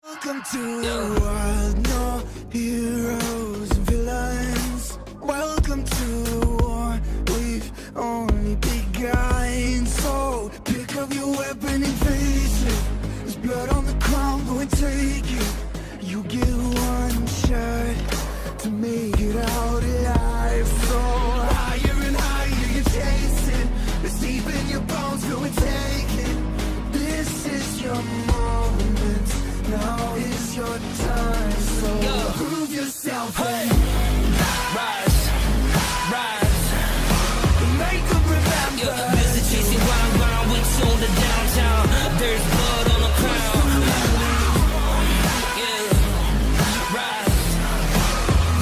Welcome to the world, no heroes and villains. Welcome to a war we've only begun. So pick up your weapon and face it. There's blood on the ground, go and take it. You get one shot to make it out alive. So higher and higher you're chasing. It's deep in your bones, go and take it. This is your moment. Now is your time, so prove yourself. Hey. Rise, rise, make them remember. Busy chasing round with you on the downtown. There's blood on the crown. Yeah, rise,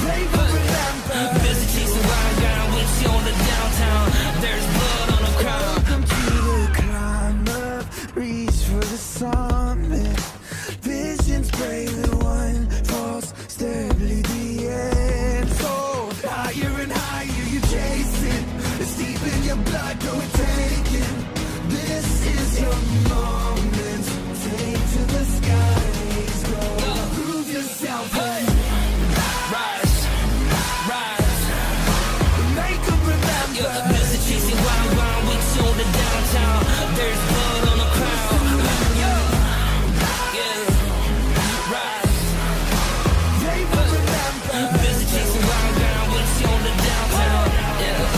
Make them remember. busy chasing round with you on the downtown. There's blood on the crown. Welcome to the climb up, reach for the summit. Visions brave, the one falls, steadily the end. So higher and higher you chase it. It's deep in your blood, go and take it. This is your moment. Take to the skies, go. Prove yourself, hey. Rise, rise. Make them remember. Busy chasing round with you on the downtown. There's blood on the crown. Yeah, rise. Make them remember. Busy chasing round with you on the downtown. Yeah,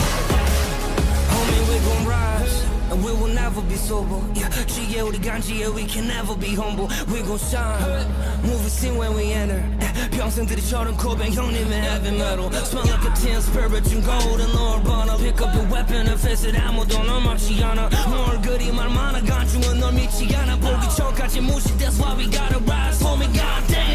homie, we gon' rise, and we will never be sober. Yeah, 지혜 우리 간지에 we can never be humble. We gon' shine, movie scene when we enter. 평생들이처럼 고백 형님의 heavy metal. Smell like a tin spirit 준 golden lord 번호. Pick up your weapon and face it. 아무도 널 막지 않아. 뭘 그리 말 많아 간중은 널 믿지 않아. 보기 전까지 무시. That's why we gotta rise, homie. Goddamn.